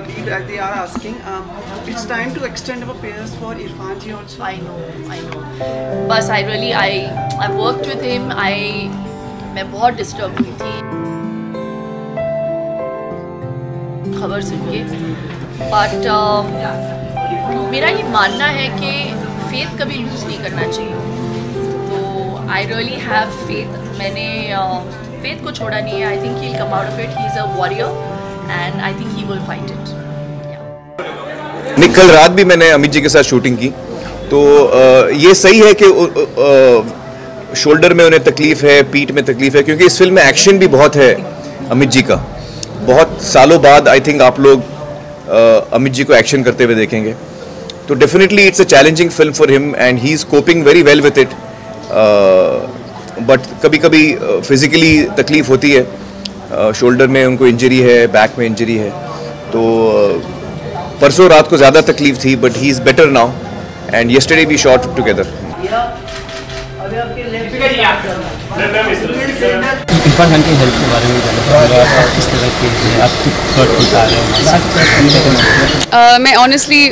lead, they are asking, it's time to extend our prayers for Irfan ji also. I know. बस I worked with him. मैं बहुत disturb हुई थी खबर सुन के, बट मेरा ये मानना है कि फेथ कभी लूज़ नहीं करना चाहिए, तो आई रियली हैव फेथ। मैंने फेथ को छोड़ा नहीं है। I think he will come out of it. He is a warrior and I think he will fight it. नहीं, कल रात भी मैंने अमित जी के साथ शूटिंग की, तो ये सही है कि शोल्डर में उन्हें तकलीफ है, पीठ में तकलीफ है, क्योंकि इस फिल्म में एक्शन भी बहुत है अमित जी का। बहुत सालों बाद आई थिंक आप लोग अमित जी को एक्शन करते हुए देखेंगे, तो definitely it's a challenging film for him and he is coping very well with it. But कभी कभी फिजिकली तकलीफ होती है, शोल्डर में उनको इंजरी है, बैक में इंजरी है, तो परसों रात को ज़्यादा तकलीफ थी, but he is better now and yesterday we shot together. Irfan Khan की हेल्थ के बारे में जानना किस तरह की आप मैं ऑनेस्टली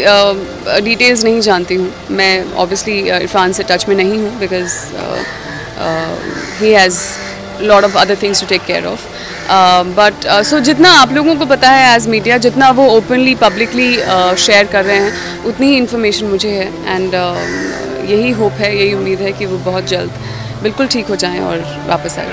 डिटेल्स नहीं जानती हूँ। मैं ऑब्वियसली इरफान से टच में नहीं हूँ, because he has lot of other things to take care of. But so जितना आप लोगों को पता है एज मीडिया, जितना वो ओपनली पब्लिकली शेयर कर रहे हैं, उतनी ही इन्फॉर्मेशन मुझे है। एंड यही होप है, यही उम्मीद है कि वो बहुत जल्द बिल्कुल ठीक हो जाएं और वापस आए।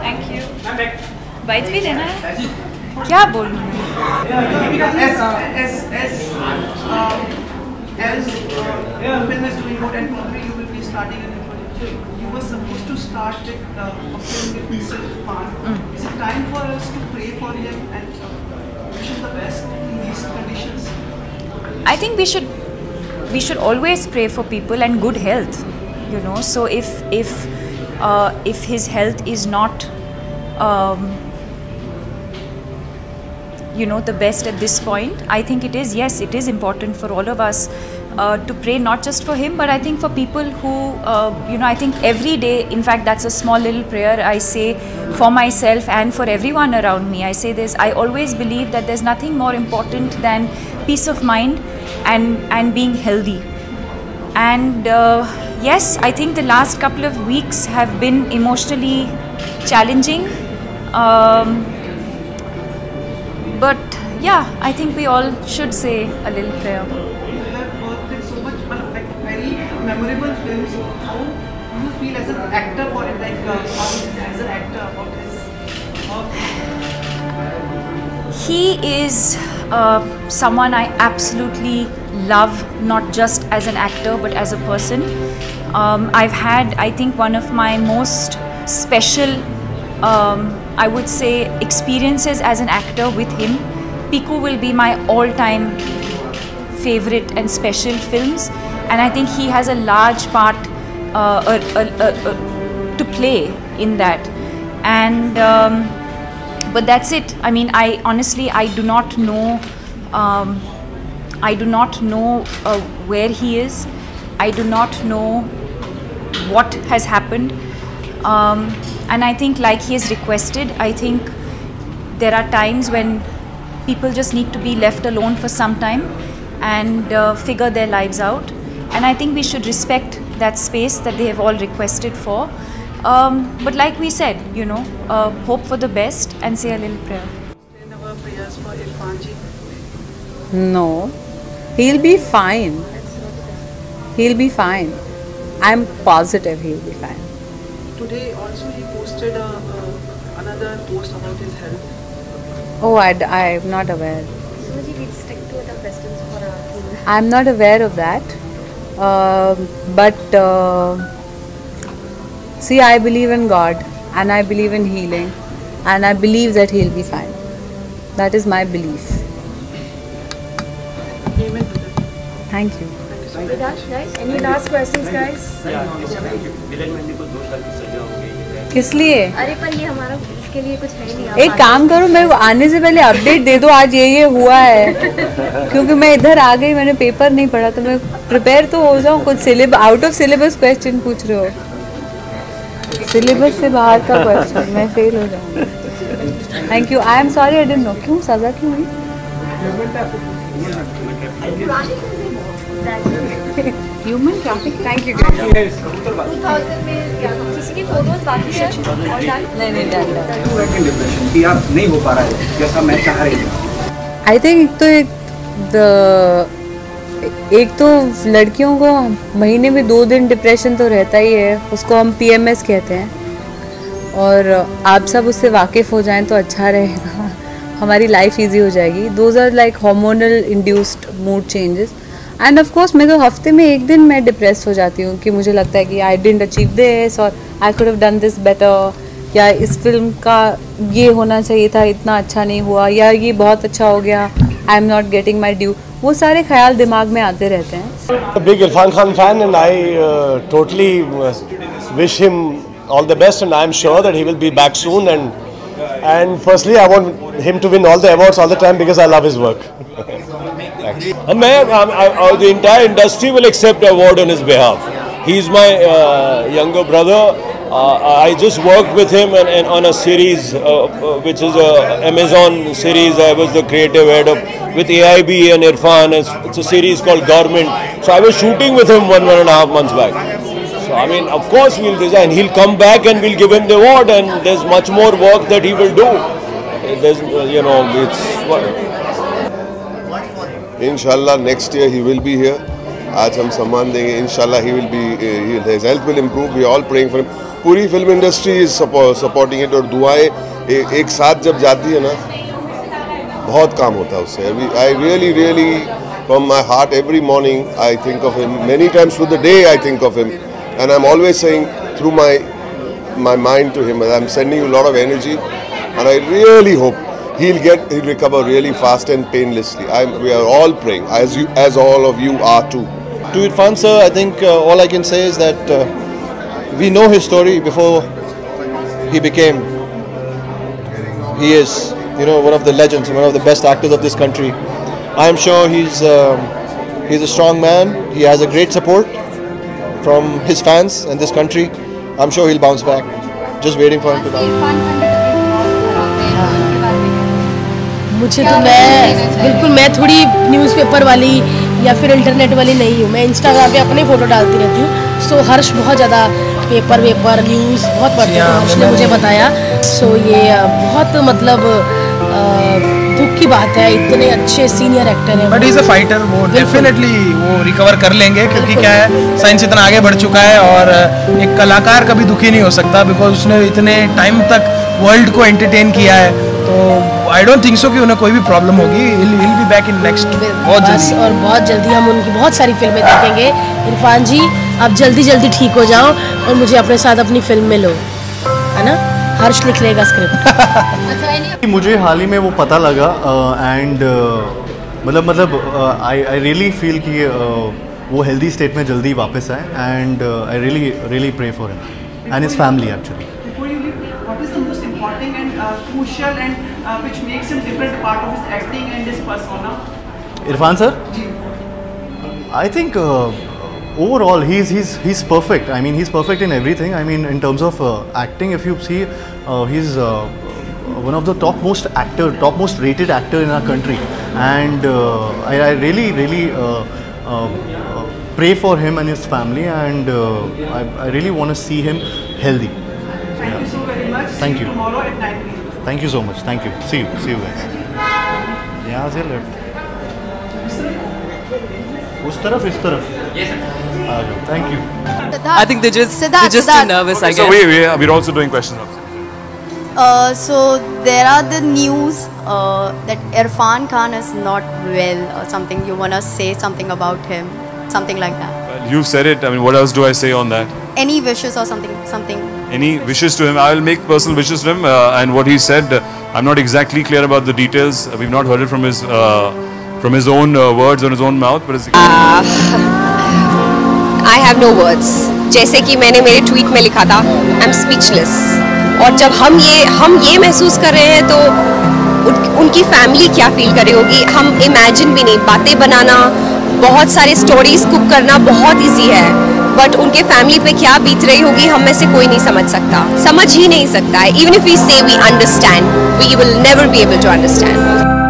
Thank you. बाइट भी देना है, क्या बोलूँ? Film is doing good and probably you will be starting a new project. You were supposed to start with a film with Irfan. Is it time for us to pray for him and wish him the best in these conditions? I think we should always pray for people and good health, you know. So if his health is not you know, the best at this point, I think it is important for all of us to pray, not just for him, but I think for people who you know, I think every day, in fact that's a small little prayer I say for myself and for everyone around me. I say this, I always believe that there's nothing more important than peace of mind and being healthy. And yes, I think the last couple of weeks have been emotionally challenging, but yeah, I think we all should say a little prayer. You have worked with so much, like very memorable films. How do you feel as an actor for it? Like how as an actor about his? He is someone I absolutely love, not just as an actor but as a person. I've had, I think, one of my most special I would say experiences as an actor with him. Piku will be my all-time favorite and special films, and I think he has a large part to play in that. And but that's it. I mean, I honestly do not know. I do not know where he is. I do not know what has happened. And I think, like he has requested, I think there are times when people just need to be left alone for some time and figure their lives out. And I think we should respect that space that they have all requested for. But like we said, you know, hope for the best and say a little prayer. Our prayers for Irfan ji. No, he'll be fine. He'll be fine. I'm positive he'll be fine. Today also he posted another post about his health. Oh, I'm not aware. So he will stick to the questions for our I'm not aware of that. But see, I believe in God and I believe in healing and I believe that he'll be fine. That is my belief. Thank you. Any last questions, guys? किस लिए? अरे पर ये हमारा इसके लिए कुछ है नहीं। एक काम करो, मेरे को आने से पहले अपडेट दे दो आज ये हुआ है, क्योंकि मैं इधर आ गई, मैंने पेपर नहीं पढ़ा, तो मैं प्रिपेयर तो हो जाऊँ। कुछ आउट ऑफ सिलेबस क्वेश्चन पूछ रहे हो, सिलेबस से बाहर का क्वेश्चन, मैं फेल हो जाऊँगी। Thank you, I am sorry, I didn't know. क्यों सजा क्यों हुई? Human traffic. Thank you. 2000 में क्या किसी की फोटोज बाकी है और नहीं नहीं हो पा रहा है जैसा मैं चाह रही हूँ। आई थिंक एक तो लड़कियों को महीने में 2 दिन डिप्रेशन तो रहता ही है, उसको हम PMS कहते हैं, और आप सब उससे वाकिफ़ हो जाएं तो अच्छा रहेगा, हमारी लाइफ इजी हो जाएगी। Those are like hormonal induced mood changes. And of course मैं तो हफ्ते में 1 दिन मैं डिप्रेस हो जाती हूँ कि मुझे लगता है कि आई डिडंट अचीव दिस, और I could have done this better, या इस फिल्म का ये होना चाहिए था, इतना अच्छा नहीं हुआ, या ये बहुत अच्छा हो गया, I am not getting my due. वो सारे ख्याल दिमाग में आते रहते हैं। Big Irfan Khan fan and I totally wish him all the best, and I am sure that he will be back soon, and personally I want him to win all the awards all the time because I love his work. The entire industry will accept award on his behalf. He is my younger brother. I just worked with him on a series which is a Amazon series. I was the creative head of with AIB and Irfan. It's a series called Government. So I was shooting with him 1.5 months back. So I mean, of course we'll resign. He'll come back and we'll give him the award, and there's much more work that he will do. There's, Inshallah, next year he will be here. आज हम सम्मान देंगे. Inshallah he will be. His health will improve. We are all praying for him. पूरी film industry is supporting it, और दुआएं एक साथ जब जाती है ना, बहुत काम होता है उससे. I really from my heart every morning I think of him. Many times through the day I think of him. And I'm always saying through my mind to him, I'm sending you a lot of energy, and I really hope he'll recover really fast and painlessly. We are all praying, as all of you are too. To Irfan sir, I think all I can say is that we know his story before he became. He is, one of the legends, one of the best actors of this country. I am sure he's a strong man. He has a great support from his fans in this country. I'm sure he'll bounce back. Just waiting for him to bounce. मुझे तो मैं थोड़ी newspaper वाली या फिर internet वाली नहीं हूँ. मैं इंस्टाग्राम पे अपने फ़ोटो डालती रहती हूँ. सो हर्ष बहुत ज़्यादा पेपर न्यूज़ बहुत पढ़ते हैं. हर्ष ने मुझे बताया. सो ये बहुत मतलब दुख की बात है. इतने अच्छे सीनियर एक्टर हैं. But is a fighter. वो डेफिनेटली वो रिकवर कर लेंगे, क्योंकि क्या है, साइंस इतना आगे बढ़ चुका है, और एक कलाकार कभी दुखी नहीं हो सकता, बिकॉज उसने इतने टाइम तक वर्ल्ड को एंटरटेन किया है. तो आई डोंट थिंक सो कि उन्हें कोई भी प्रॉब्लम होगी. he'll be back in next बहुत जल्दी. और बहुत जल्दी हम उनकी बहुत सारी फिल्में देखेंगे. इरफान जी, आप जल्दी ठीक हो जाओ और मुझे अपने साथ अपनी फिल्म में लो, है ना. हर्ष लिख लेगा स्क्रिप्ट. मुझे हाल ही में वो पता लगा, एंड मतलब आई रियली फील कि वो हेल्दी स्टेट में जल्दी वापस आए, and I really pray for him and his family actually. Before you leave, what is the most important and crucial and which makes him different part of his acting and his persona? Irfan sir? I think overall he's perfect. I mean, he's perfect in everything. I mean, in terms of acting, if you see, he's one of the topmost rated actor in our country, and I really pray for him and his family, and I really want to see him healthy. Thank you so very much. Thank you. Tomorrow at 9 p.m. Thank you so much. Thank you. See you guys. यहाँ से left. उस तरफ इस तरफ. Thank you. I think they're just too nervous, I guess. So we're also doing questions. So there are the news that Irfan Khan is not well or something. You want to say something about him, something like that? Well, you've said it. I mean, what else do I say on that? Any wishes or something? Any wishes to him? I will make personal wishes to him. And what he said, I'm not exactly clear about the details. We've not heard it from his own words on his own mouth. But I have no words. जैसे कि मैंने मेरे tweet में लिखा था, I'm speechless. और जब हम ये महसूस कर रहे हैं तो उनकी फैमिली क्या फील कर रही होगी, हम इमेजिन भी नहीं. बातें बनाना, बहुत सारे स्टोरीज कुक करना बहुत इजी है, बट उनके फैमिली पे क्या बीत रही होगी हम में से कोई नहीं समझ सकता, समझ ही नहीं सकता है. Even if we say we understand, we will never be able to understand.